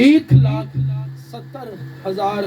1,70,000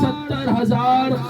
70,000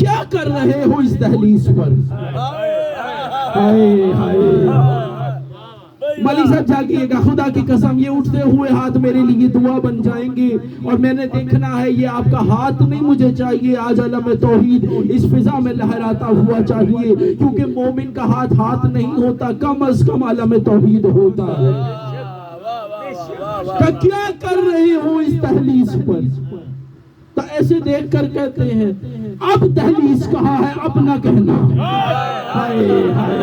کیا کر رہے ہو اس دہلیز پر؟ ہائے ہائے ملک صاحب جاگیے گا، خدا کی قسم یہ اٹھتے ہوئے ہاتھ میرے لیے دعا بن جائیں گے، اور میں نے دیکھنا ہے یہ آپ کا ہاتھ نہیں مجھے چاہیے، آج علم توحید اس فضا میں لہراتا ہوا چاہیے، کیونکہ مومن کا ہاتھ نہیں ہوتا، کم از کم علم توحید ہوتا ہے۔ کیا کر رہے ہو اس دہلیز پر؟ تو ایسے دیکھ کر کہتے ہیں اب دہلیز کہاں ہے، اب نہ کہنا۔ ہائے ہائے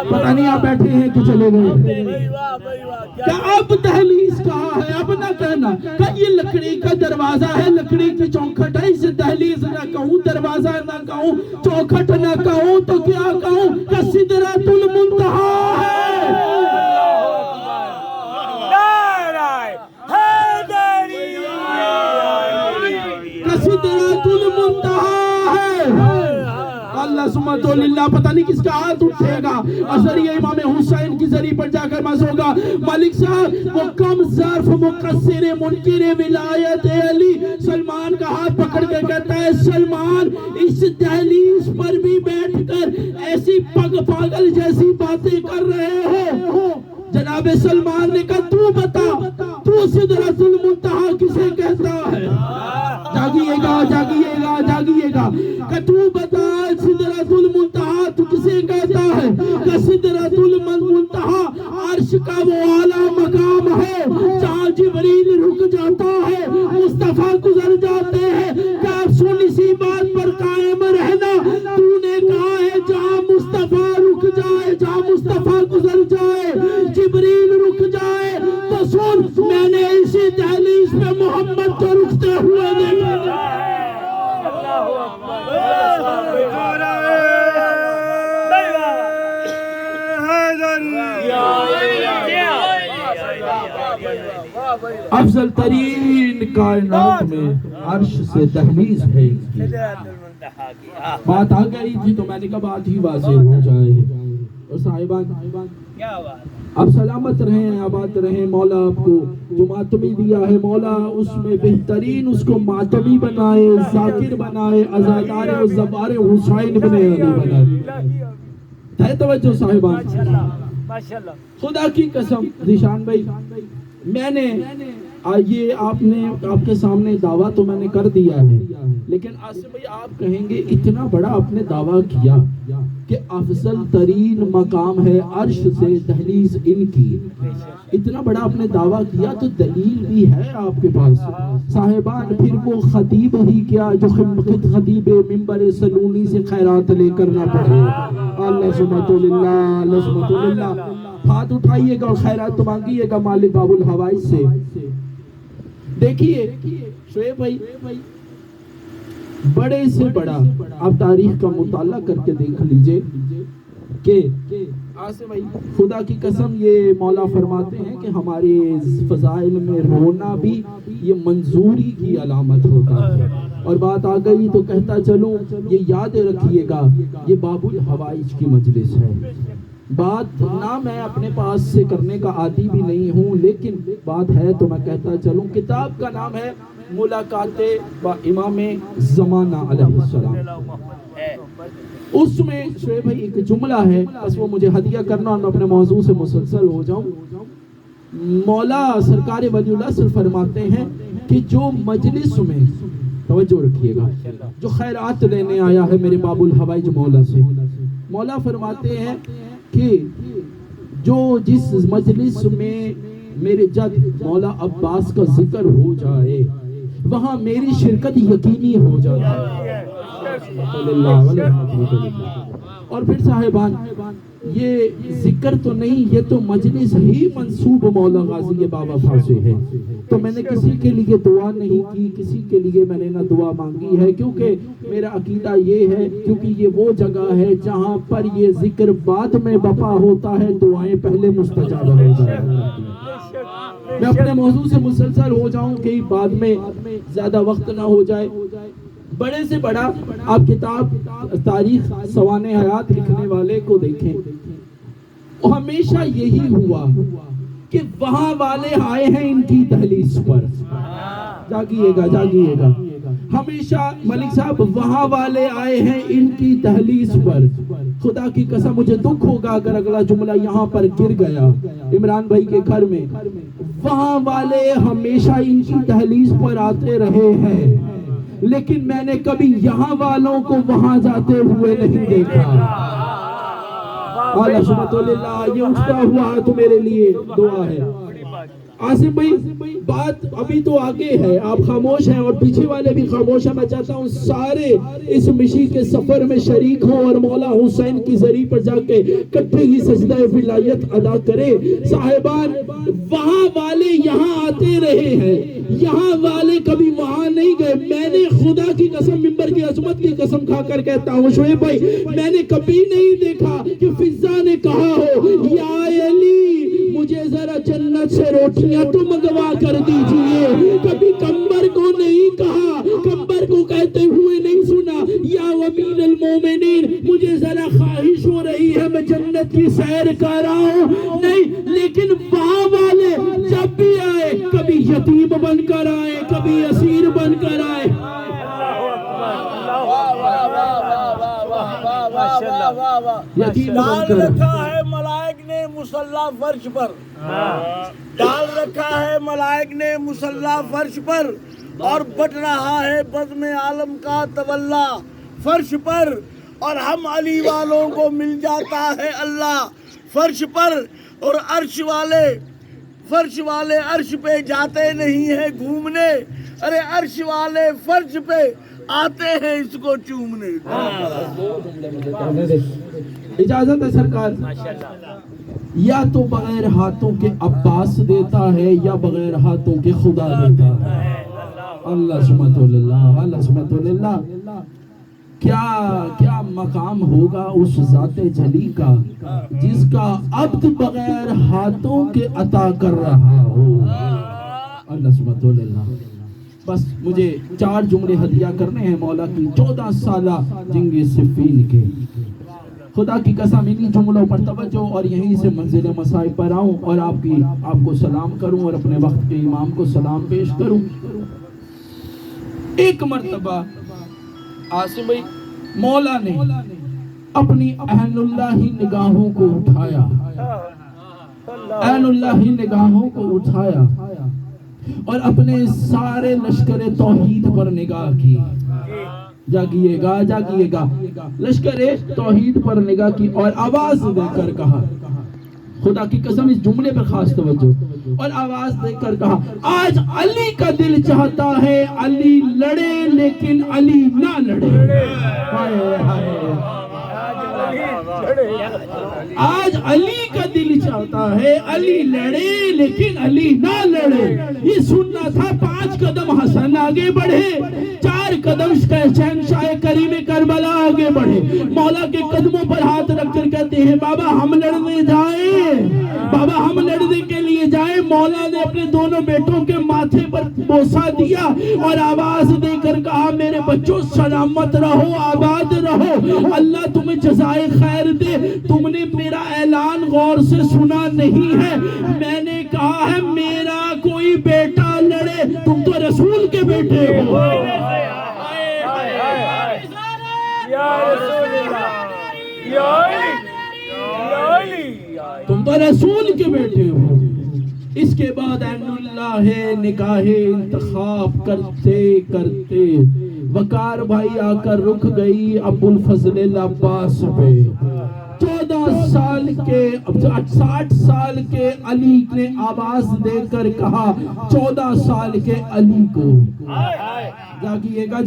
پتہ نہیں آپ بیٹھے ہیں کہ چلے گئے، کہ اب دہلیز کہاں ہے، اب نہ کہنا کہ یہ لکڑی کا دروازہ ہے، لکڑی کی چوکھٹ ہے، اسے دہلیز نہ کہوں، دروازہ نہ کہوں، چوکھٹ نہ کہوں تو کیا کہوں کہ سدرۃ المنتہا ہے۔ کہ سدرۃ المنتہا ہے۔ اللہ سمت اللہ، پتہ نہیں کس کا ہاتھ اٹھے گا، ذریعہ امام حسین کی ذریعہ پر جا کر مس ہوگا۔ ملک صاحب وہ کم ظرف مقصر منکر ولایت علی سلمان کا ہاتھ پکڑ کے کہتا ہے سلمان اس دہلیز پر بھی بیٹھ کر ایسی پاگل جیسی باتیں کر رہے ہو۔ جناب سلمان نے کہا تو بتا تو سدرۃ المنتہا کسے کہتا ہے؟ جاگیے گا جاگیے گا جاگیے گا، کہ تو بتا سدرۃ المنتہا تو کسے کہتا ہے؟ کہ سدرۃ المنتہا عرش کا وہ اعلیٰ مقام ہے جہاں جبریل رک جاتا ہے، مصطفیٰ گزر جاتے ہیں۔ کہ آپ سن اسی بات پر قائم رہنا، تو نے کہا ہے جہاں مصطفیٰ رک جائے، جہاں مصطفیٰ گزر جائے، جبریل رک جائے، تو سن میں نے اسی دہلیز پہ محمد کو رکتے ہوئے دیکھا۔ افضل ترین کائنات میں عرش سے دہلیز ہے۔ بات آ گئی تھی تو میں نے کہا بات ہی واضح ہو جائے۔ اور صاحبان اب سلامت رہیں، آباد رہیں، مولا آپ کو جو ماتمی دیا ہے مولا اس میں بہترین اس کو ماتمی بنائے، ذاکر بنائے، عزادار و زبار حسین بن علی بنائے۔ ہے توجہ صاحبان، خدا کی قسم ذیشان بھائی، میں نے یہ آپ کے سامنے دعویٰ تو میں نے کر دیا ہے، لیکن آصف بھائی آپ کہیں گے اتنا بڑا آپ نے دعویٰ کیا کہ افضل ترین مقام ہے عرش سے دہلیز ان کی، اتنا بڑا آپ نے دعویٰ کیا تو دلیل بھی ہے آپ کے پاس صاحبان۔ پھر وہ خطیب ہی کیا جو خطیب منبر سلونی سے خیرات لے کرنا پڑے۔ اللہ سبحانہ اللہ، اللہ سبحانہ اللہ، ہاتھ اٹھائیے گا اور خیرات تو مانگیے گا مالک باب الحوائج سے۔ دیکھیے شعیب بھائی، بڑے سے بڑا آپ تاریخ کا مطالعہ کر کے دیکھ لیجئے کہ آصف بھائی خدا کی قسم یہ مولا فرماتے ہیں کہ ہمارے فضائل میں رونا بھی یہ منظوری کی علامت ہوتا ہے۔ اور بات آ گئی تو کہتا چلوں یہ یاد رکھیے گا یہ باب الحوائج کی مجلس ہے۔ بات نہ میں اپنے پاس سے کرنے کا عادی بھی نہیں ہوں، لیکن بات ہے تو میں کہتا چلوں۔ کتاب کا نام ہے ملاقات با امام زمانہ علیہ السلام۔ اس میں شعیب بھائی ایک جملہ ہے، بس وہ مجھے ہدیہ کرنا اور میں اپنے موضوع سے مسلسل ہو جاؤں۔ مولا سرکار ولی اللہ صرف فرماتے ہیں کہ جو مجلس میں، توجہ رکھیے گا، جو خیرات لینے آیا ہے میرے باب الحوائج مولا سے، مولا فرماتے ہیں کہ جو جس مجلس میں میرے جد مولا عباس کا ذکر ہو جائے وہاں میری شرکت یقینی ہو جائے۔ اور پھر صاحبان یہ ذکر تو نہیں، یہ تو مجلس ہی منسوب مولا غازی بابا فاسے ہے۔ تو میں نے کسی کے لیے دعا نہیں کی، کسی کے لیے میں نے نہ دعا مانگی ہے، کیونکہ میرا عقیدہ یہ ہے کیونکہ یہ وہ جگہ ہے جہاں پر یہ ذکر بعد میں بپا ہوتا ہے، دعائیں پہلے مستجاب ہو جائیں۔ میں اپنے موضوع سے مسلسل ہو جاؤں کہ بعد میں زیادہ وقت نہ ہو جائے۔ بڑے سے بڑا آپ کتاب تاریخ سوانح حیات لکھنے والے کو دیکھیں، ہمیشہ یہی ہوا کہ وہاں والے آئے ہیں ان کی دہلیز پر۔ جاگیے گا جاگیے گا، ہمیشہ ملک صاحب وہاں والے آئے ہیں ان کی دہلیز پر. خدا کی قسم مجھے دکھ ہوگا اگر اگلا جملہ یہاں پر گر گیا. عمران بھائی کے گھر میں وہاں والے ہمیشہ ان کی دہلیز پر آتے رہے ہیں, لیکن میں نے کبھی یہاں والوں کو وہاں جاتے ہوئے نہیں دیکھا. اعلیٰ سبحانہ اللہ. یہ اٹھتا ہوا تو میرے لیے دعا ہے. عاصم بھائی بات ابھی تو آگے ہے, آپ خاموش ہیں اور پیچھے والے بھی خاموش ہیں. میں چاہتا ہوں سارے اس مشی کے سفر میں شریک ہوں اور مولا حسین کی زری پر جا کے کٹھے ہی سجدہ ولایت ادا کرے. صاحبان وہاں والے یہاں آتے رہے ہیں, یہاں والے کبھی وہاں نہیں گئے. میں نے خدا کی قسم ممبر کی عظمت کی قسم کھا کر کہتا ہوں شعیب بھائی, میں نے کبھی نہیں دیکھا کہ فضا نے کہا ہو یا علی مجھے ذرا جنت سے روٹیاں تو منگوا کر دیجئے. کبھی کمبر کو نہیں کہا, کمبر کو کہتے ہوئے نہیں سنا یا امیر المومنین مجھے ذرا خواہش ہو رہی ہے میں جنت کی سیر کر رہا ہوں, نہیں. لیکن وہاں والے جب بھی آئے کبھی یتیم بن کر آئے, کبھی اسیر بن کر آئے. ڈال رکھا ہے ملائک نے مصلی فرش پر, ڈال رکھا ہے ملائک نے مصلی فرش پر, اور بٹ رہا ہے بزم عالم کا تولا فرش پر. اور ہم علی والوں کو مل جاتا ہے اللہ فرش پر, اور عرش والے عرش پہ جاتے نہیں ہیں گھومنے, ارے عرش والے فرش پہ آتے ہیں اس کو چومنے. اجازت ہے سرکار, یا تو بغیر ہاتھوں کے عباس دیتا ہے یا بغیر ہاتھوں کے خدا دیتا ہے. اللہ سبحانہ اللہ, اللہ سبحانہ اللہ. کیا مقام ہوگا اس ذات جلی کا جس کا عبد بغیر ہاتھوں کے عطا کر رہا ہو. اللہ سبحانہ اللہ. بس مجھے 4 جملے ہدیہ کرنے ہیں مولا کی 14 سالہ جنگ صفین کے. خدا کی قسم انہی جملوں پر توجہ اور یہیں سے منزل مصائب پر آؤں اور آپ کو سلام کروں اور اپنے وقت کے امام کو سلام پیش کروں. ایک مرتبہ عاصم بھائی مولا نے اپنی عین اللہ نگاہوں کو اٹھایا, عین اللہ نگاہوں کو اٹھایا اور اپنے سارے لشکر توحید پر نگاہ کی. جاگیے گا لشکر توحید پر نگاہ کی اور آواز دے کر کہا, خدا کی قسم اس جملے پر خاص توجہ, اور آواز دے کر کہا آج علی کا دل چاہتا ہے علی لڑے لیکن علی نہ لڑے. آج علی کا دل چاہتا ہے علی لڑے لیکن علی نہ لڑے. یہ سننا تھا 5 قدم حسن آگے بڑھے, 4 قدم شہنشاہ کریم کربلا آگے بڑھے. مولا کے قدموں پر ہاتھ رکھ کر کہتے ہیں بابا ہم لڑنے جائیں, بابا ہم لڑنے کے لیے جائیں. مولا نے اپنے دونوں بیٹوں کے ماتھے پر بوسہ دیا اور آواز دے کر کہا میرے بچوں سلامت رہو, آباد رہو, اللہ تمہیں جزائے خیر دے. تم نے میرا اعلان غور سے سنا نہیں ہے, میں نے کہا ہے میرا کوئی بیٹا لڑے, تم تو رسول کے بیٹے ہو. تم تو رسول کے بیٹے ہو. اس کے بعد عین اللہ نکاح انتخاب کرتے کرتے وقار بھائی آ کر رک گئی ابو الفضل العباس پہ. 14 سال کے 60 سال کے علی نے آواز دے کر کہا 14 سال کے علی کو. جاگیے گا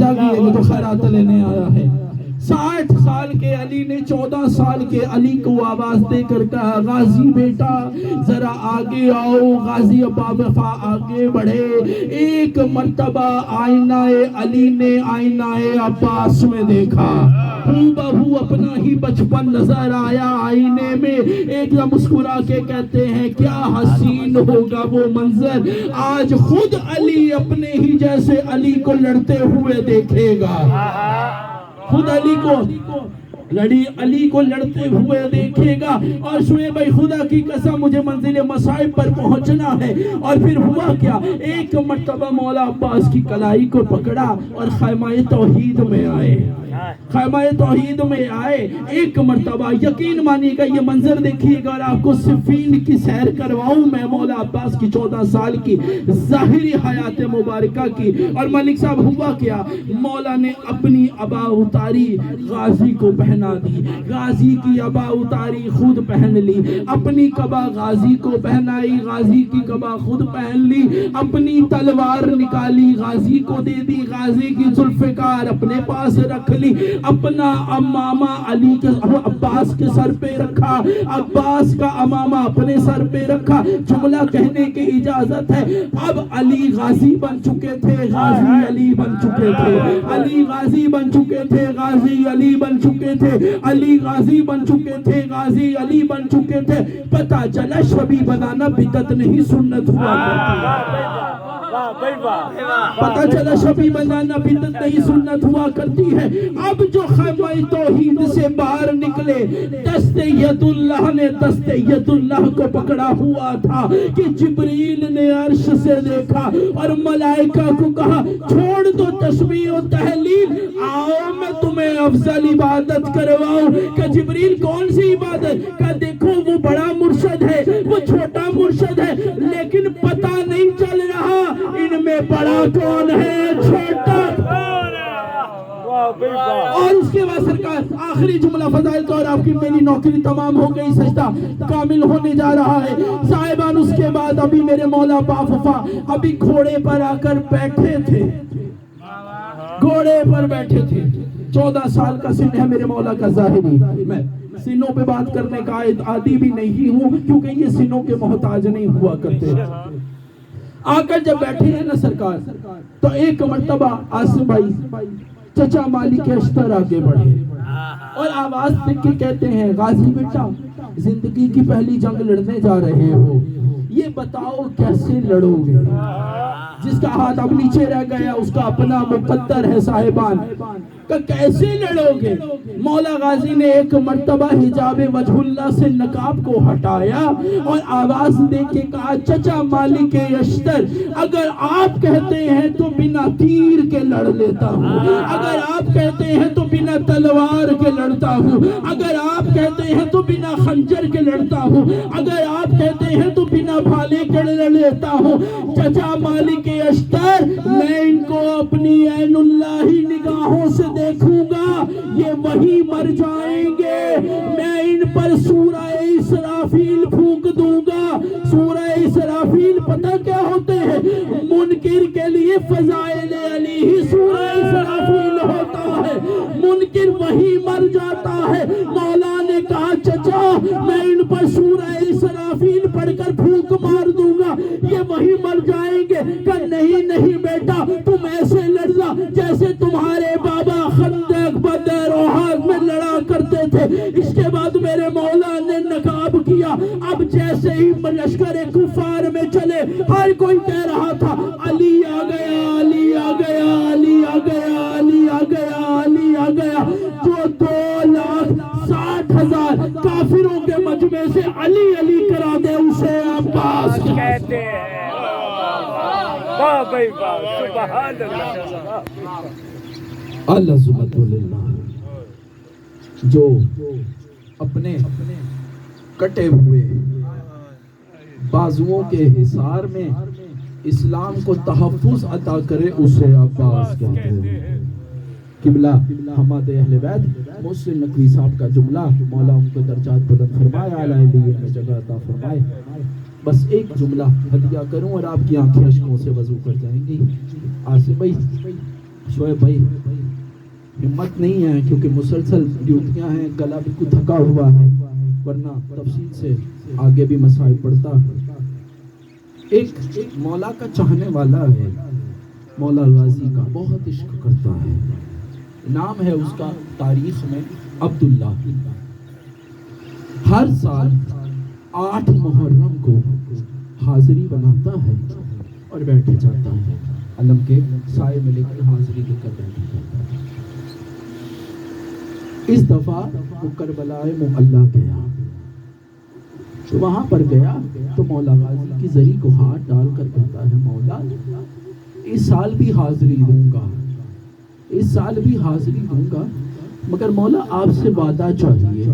تو خیرات لینے آیا ہے. 60 سال کے علی نے 14 سال کے علی کو آواز دے کر کہا غازی بیٹا ذرا آگے آؤ. غازی ابا وفا آگے بڑھے. ایک مرتبہ آئینہ علی نے آئینہ عباس میں دیکھا, بہو اپنا ہی بچپن نظر آیا آئینے میں. ایک دم مسکرا کے کہتے ہیں کیا حسین ہوگا وہ منظر, آج خود علی اپنے ہی جیسے علی کو لڑتے ہوئے دیکھے گا. خود علی کو لڑی علی کو لڑتے ہوئے دیکھے گا اور شعیب بھائی خدا کی قسم مجھے منزل مصائب پر پہنچنا ہے. اور پھر ہوا کیا, ایک مرتبہ مولا عباس کی کلائی کو پکڑا اور خیمہ توحید میں آئے. خیمہ توحید میں آئے ایک مرتبہ. یقین مانیے گا, یہ منظر دیکھیے گا اور آپ کو صفین کی سیر کرواؤں میں مولا عباس کی 14 سال کی ظاہری حیات مبارکہ کی. اور ملک صاحب ہوا کیا, مولا نے اپنی عبا اتاری, غازی کو پہنا دی. غازی کی عبا اتاری, خود پہن لی. اپنی قبا غازی کو پہنائی, غازی کی قبا خود پہن لی. اپنی تلوار نکالی, غازی کو دے دی. غازی کی ذوالفقار اپنے پاس رکھ لی. اپنا امامہ علی کے عباس کے سر پہ رکھا, عباس کا امامہ اپنے سر پہ رکھا. جملہ کہنے کی اجازت ہے, اب علی غازی بن چکے تھے, غازی علی بن چکے تھے. علی غازی بن چکے تھے, غازی علی بن چکے تھے. علی غازی بن چکے تھے, غازی علی بن چکے تھے. پتہ چلا شبی بنانا بدعت نہیں سنت ہوا کرتی ہے. پتہ چلا شبی بنانا بدعت نہیں سنت ہوا کرتی ہے. اب جو خیمہ توحید سے باہر نکلے, دست ید اللہ نے دست ید اللہ کو پکڑا ہوا تھا کہ جبریل نے عرش سے دیکھا اور ملائکہ کو کہا چھوڑ دو تسبیح و تحلیل, آؤ میں تمہیں افضل عبادت کرواؤں. کہ جبریل کون سی عبادت؟ کہ دیکھو وہ بڑا مرشد ہے, وہ چھوٹا مرشد ہے, لیکن پتہ نہیں چل رہا ان میں بڑا کون ہے, چھوٹا. اور اس کے بعد سرکار آخری جملہ فضائل کا, اور آپ کی میری نوکری تمام ہو گئی, سجدہ کامل ہونے جا رہا ہے صاحبان. اس کے بعد ابھی میرے مولا باوفا ابھی گھوڑے پر آ کر بیٹھے تھے, گھوڑے پر بیٹھے تھے. 14 سال کا سن ہے میرے مولا کا ظاہری. میں سنوں پہ بات کرنے کا عادی بھی نہیں ہوں کیونکہ یہ سنوں کے محتاج نہیں ہوا کرتے. آ کر جب بیٹھے ہیں نا سرکار, تو ایک مرتبہ آصف بھائی چچا مالک اشتر آگے بڑھے اور آواز دے کے کہتے ہیں غازی بیٹا, زندگی کی پہلی جنگ لڑنے جا رہے ہو, یہ بتاؤ کیسے لڑو گے. جس کا ہاتھ اب نیچے رہ گیا اس کا اپنا مقدر ہے صاحبان, کہ کیسے لڑو گے. مولا غازی نے ایک مرتبہ حجاب وجہ اللہ سے نقاب کو ہٹایا اور آواز دے کے کہا چچا مالک اشتر, اگر آپ کہتے ہیں تو بنا تیر کے لڑ لیتا ہوں, اگر آپ کہتے ہیں تو بنا تلوار کے لڑتا ہوں, اگر آپ کہتے ہیں تو بنا خنجر کے لڑتا ہوں, اگر آپ کہتے ہیں تو بنا بھالے کے لڑ لیتا ہوں. چچا مالک اشتر, میں ان کو اپنی عین اللہی نگاہوں سے دیکھوں گا, یہ وہی مر جائیں گے. میں ان پر سورہ اسرافیل پھونک دوں گا. سورہ اسرافیل پتہ کیا ہوتے ہیں؟ منکر کے لیے فضائل علی ہی سورہ اسرافیل ہوتا ہے, منکر وہی مر جاتا ہے. مولا نے کہا چچا میں ان پر سورہ اسرافیل پڑھ کر پھونک مار دوں گا, یہ وہی مر جائیں گے. کہ نہیں بیٹا, تم ایسے لڑنا جیسے تمہارے بابا خندق بدر احد میں لڑا کرتے تھے. اس کے بعد میرے مولا نے نقاب کیا. اب جیسے ہی لشکر کفار میں چلے, ہر کوئی کہہ رہا تھا علی آ گیا, علی آ گیا, علی آ گیا, علی آ گیا, علی آ گیا. جو 2,60,000 کافروں کے مجمع سے علی علی کرا دے اسے عباس کہتے ہیں. سبحان اللہ. العظمت للہ. جو اپنے کٹے ہوئے بازوؤں کے حصار میں اسلام کو تحفظ عطا کرے اسے عباس کہتے ہیں. قبلہ حماد اہل بیت محسن نقوی صاحب کا جملہ, مولا ان کو درجات بلند فرمائے, اعلیٰ علیہ میں جگہ عطا فرمائے. بس ایک جملہ ہدیہ کروں اور آپ کی آنکھیں اشکوں سے وضو کر جائیں گی. آصف بھائی, شعیب بھائی, ہمت نہیں ہے کیونکہ مسلسل ڈیوٹیاں ہیں, گلا بالکل تھکا ہوا ہے, ورنہ تفصیل سے آگے بھی مسائل پڑھتا. ایک مولا کا چاہنے والا ہے, مولا غازی کا بہت عشق کرتا ہے. نام ہے اس کا تاریخ میں عبداللہ. ہر سال 8 محرم کو حاضری بناتا ہے اور بیٹھ جاتا ہے, علم کے سائے میں لے کر حاضری لے کر بیٹھ جاتا ہے. اس دفعہ وہ کربلا معلیٰ گیا، تو وہاں پر گیا تو مولا غازی کی زری کو ہاتھ ڈال کر کہتا ہے مولا اس سال بھی حاضری دوں گا، اس سال بھی حاضری دوں گا، مگر مولا آپ سے وعدہ چاہیے۔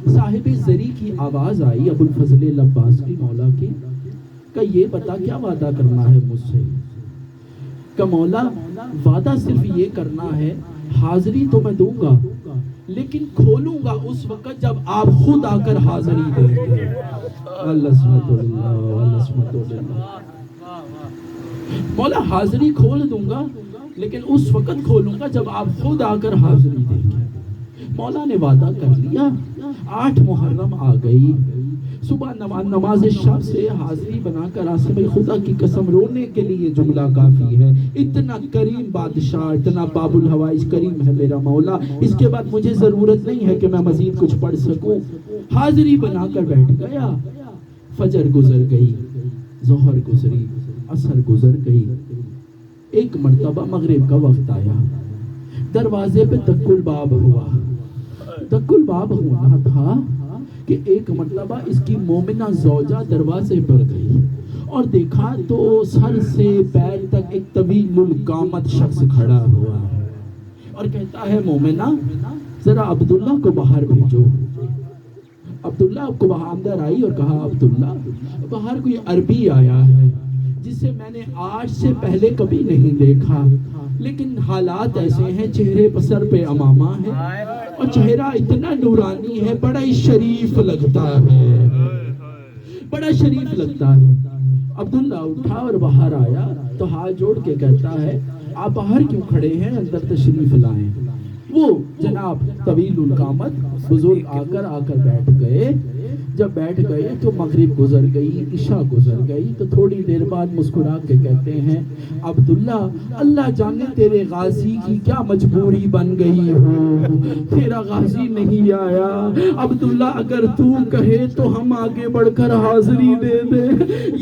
صاحب زری کی آواز آئی ابو الفضل العباس کی مولا کی کہ یہ بتا کیا وعدہ کرنا ہے مجھ سے؟ کہ مولا وعدہ صرف یہ کرنا ہے، حاضری تو میں دوں گا لیکن کھولوں گا اس وقت جب آپ خود آ کر حاضری دیں گے۔ مولا حاضری کھول دوں گا لیکن اس وقت کھولوں گا جب آپ خود آ کر حاضری دیں گے۔ مولا نے وعدہ کر لیا۔ 8 محرم آ گئی، صبح نماز شب سے حاضری بنا کر آسے بھائی خدا کی قسم رونے کے لیے جملہ کافی ہے، اتنا کریم بادشاہ، اتنا باب الحوائج کریم ہے میرا مولا، اس کے بعد مجھے ضرورت نہیں ہے کہ میں مزید کچھ پڑھ سکوں۔ حاضری بنا کر بیٹھ گیا۔ فجر گزر گئی، ظہر گزری، عصر گزر گئی، ایک مرتبہ مغرب کا وقت آیا، دروازے پہ دق الباب ہوا۔ دق الباب ہونا تھا کہ ایک مرتبہ اس کی مومنہ زوجہ دروازے پر گئی اور دیکھا تو سر سے پیر تک ایک طویل القامت شخص کھڑا ہوا ہے اور کہتا ہے مومنہ ذرا عبداللہ کو باہر بھیجو۔ عبداللہ کو وہاں اندر آئی اور کہا عبداللہ باہر کوئی عربی آیا ہے جسے میں نے آج سے پہلے کبھی نہیں دیکھا، لیکن حالات ایسے ہیں، چہرے پر سر پہ امامہ ہے اور چہرہ اتنا نورانی ہے، بڑا ہی شریف لگتا ہے، بڑا شریف لگتا ہے۔ عبداللہ اٹھا اور باہر آیا تو ہاتھ جوڑ کے کہتا ہے آپ باہر کیوں کھڑے ہیں، اندر تشریف لائیں۔ وہ جناب طویل القامت بزرگ آ کر بیٹھ گئے۔ جب بیٹھ گئے تو مغرب گزر گئی، عشاء گزر گئی، تو تھوڑی دیر بعد مسکرا کے کہتے ہیں عبداللہ اللہ جانے تیرے غازی کی کیا مجبوری بن گئی ہو، تیرا غازی نہیں آیا، عبداللہ اگر تو کہے تو ہم آگے بڑھ کر حاضری دے دے،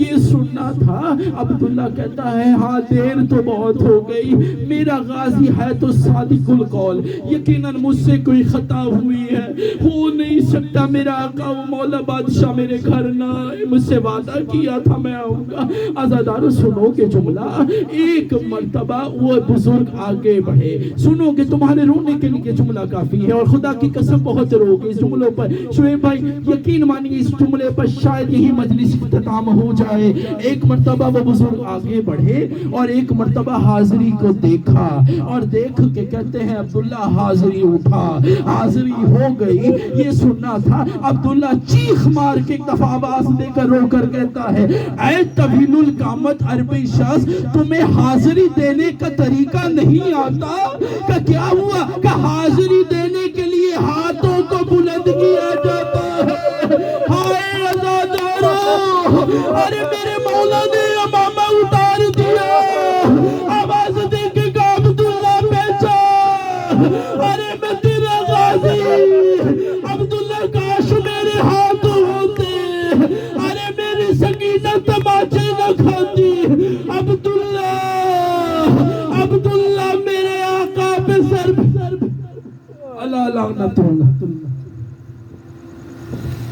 یہ سننا تھا۔ عبداللہ کہتا ہے ہاں دیر تو بہت ہو گئی، میرا غازی ہے تو صادق القول، یقیناً مجھ سے کوئی خطا ہوئی ہے، ہو نہیں سکتا میرا آقا و مولا بادشاہ میرے گھر نہ آئے، مجھ سے وعدہ کیا تھا میں آؤں گا۔ عزادارو سنو کہ جملہ ایک مرتبہ وہ بزرگ آگے بڑھے، سنو کہ تمہارے رونے کے لیے جملہ کافی ہے اور خدا کی قسم بہت رو گے اس جملوں پر۔ شعیب بھائی یقین مانیے اس جملے پر شاید یہی مجلس اختتام ہو جائے۔ ایک مرتبہ وہ بزرگ آگے بڑھے اور ایک مرتبہ حاضری کو دیکھا اور دیکھ کے کہتے ہیں عبداللہ حاضری اٹھا، حاضری ہو گئی، یہ سننا تھا۔ عبداللہ چیخ مار کے ایک دفعہ آواز دے کر رو کر کہتا ہے اے طویل القامت عربی شخص تمہیں حاضری دینے کا طریقہ نہیں آتا؟ کہ کیا ہوا کہ حاضری دینے کے لیے ہاتھوں کو بلند کیا جاتا ہے۔ ہائے عزادارو، ارے میرے مولا نے امامہ اتار دیا، آواز دے کے کہا عبداللہ پہچان، ارے میں تیرا غازی، عبداللہ کاش میرے ہاتھ ہوتے، ارے میری سکینہ تماچے نہ کھاتی، عبداللہ عبداللہ میرے آقا پہ سر اللہ لعنت اللہ